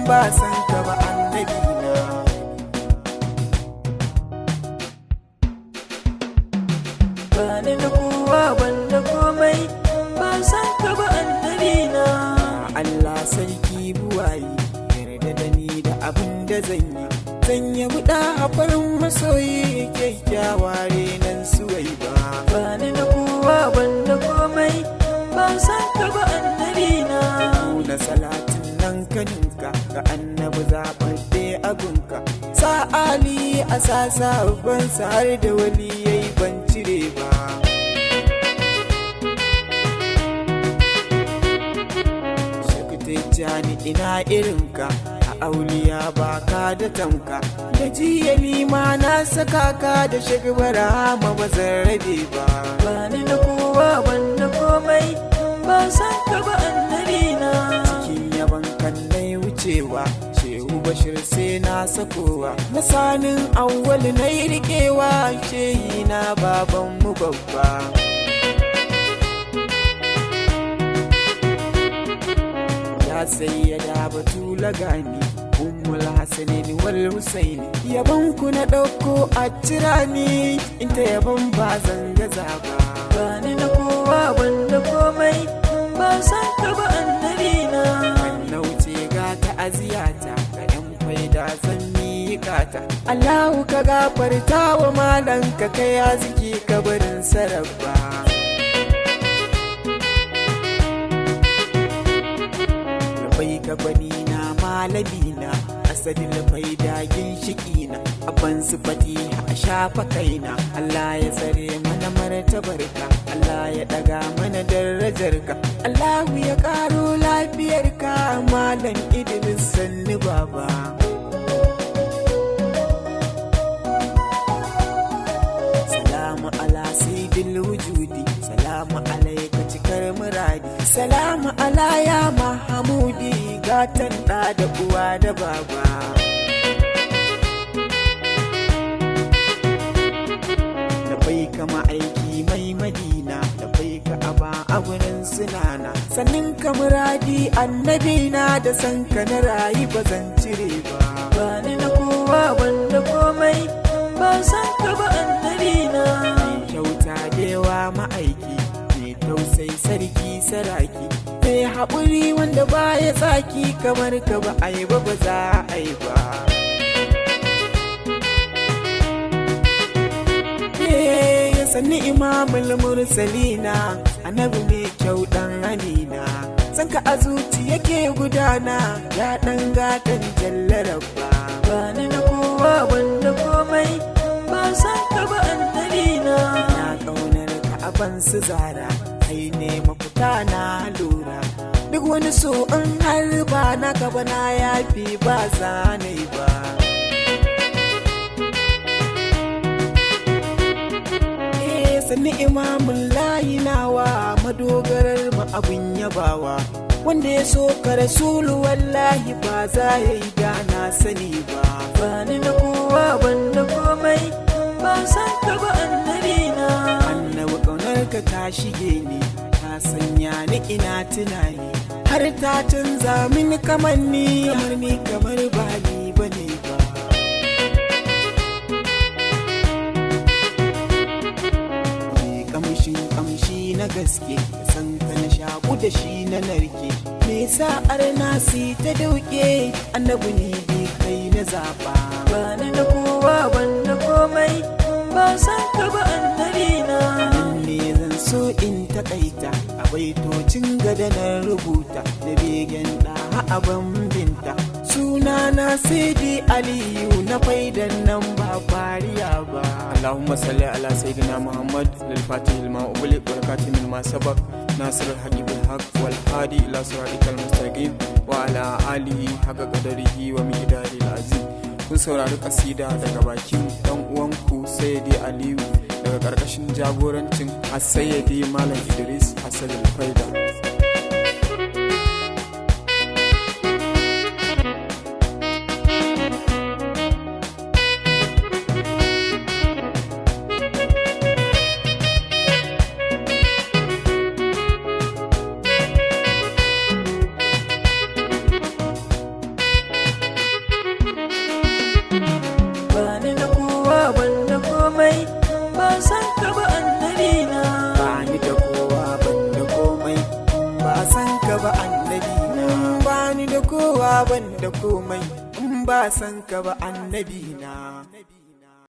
ba san ka ba annabi na. Bani da kowa banda komai ba san ka ba annabi na. Allah sarki buwayi yarda da ni da abin da zan yi buɗa a farin masoyi kyakkyawa renan suwai ba. Bani da kowa banda komai ba san ka ba annabi na. Da salatin nan kaninka ga annabi zaɓaɓɓe abinka, sa'ali a sasa bansa har da wani yayi ban cire ba. Shakutejjani ina irinka a auliya baka da tamka, da jiyali ma na saka ka da shagwara ma ba zan rabe ba. Bani da kowa banda komai ba san ka ba annabi na. Cikin yaban kan nai wucewa shehu bashir sai na sakowa, na sanin awwal na yi rikewa shehi na baban mu babba. Ya sayyada batula gani ummul hasanin wal husaini, yaban ku na ɗauko a cira ni in ta yaban ba zan gaza ba. Bani da kowa banda komai ba san ka ba annabi na. Na wuce ga ta'aziyata ga yan faida zan miƙata, Allahu ka gafarta wa malan ka kai aziki kabarin sarrafa. Labai ka bani na malami na asadin faida ginshiki na, abban sifati a shafa kaina. Allah ya tsare mana martabarka, Allah ya daga mana darajarka, Allahu ya karo lafiyarka malam Idris sanni baba. Salamu ala sayyidil wujudi, salamu alaika cikar muradi, salamu ala ya mahamudi gatan da uwa da baba. Bai kama aiki mai madina, da bai ka aba a gurin sunana, sannin ka muradi annabi na, da san ka na rayu ba zan cire ba. Bani da kowa banda komai ba san ka ba annabi na. Kyauta dewa ma'aiki mai tausayi sarki saraki, mai haƙuri wanda baya tsaki kamar ka ba ai ba ba za a yi ba. Sanni imamul mursalina annabi mai kyau dan halina, san ka a zuci yake gudana ya dan gatan jallarabba. Bani da kowa banda komai ba san ka ba annabi na. Na kaunar ka aban su zara kai ne mafuta na lura, duk wani so in har ba na gaba na yafi ba zanai ba. Sanni imamun layi nawa madogarar ma abin yabawa, wanda ya so ka rasulu wallahi ba za ya yi da na sani ba. Bani da kowa banda komai ba san ka ba annabi na. Annabi kaunar ka ta shige ni, ta sanya ni ina tunani, har ta canza mini kamar ni kamar ba ni bane ba. Kamshi na gaske san ka na shaku da shi na narke, me sa arnasi ta dauke annabi ne bai kai na zaba. Bani da kowa banda komai ba san ka ba annabi na. Ne zan so in takaita a baitocin gada na rubuta, da begen da aban binta suna na Saidi Aliyu na faidan nan ba fariya ba. Allahumma salli ala sayyidina Muhammad lil-fatih lima ughliq wal khatim lima sabaq nasir al-haqq bil haqq wal hadi ila siratikal mustaqim wa ala alihi haqqa qadarihi wa miqdarihi al-azim. Kun saurari kasida daga bakin dan uwanku Saidi Aliyu daga karkashin jagorancin As-Sayyidi Malam Idris Hassan al-Faida. ba san ka ba annabi na. Bani da kowa ban da komai ba san ka ba annabi na. Bani da kowa ban da komai in ba san ka ba annabi na.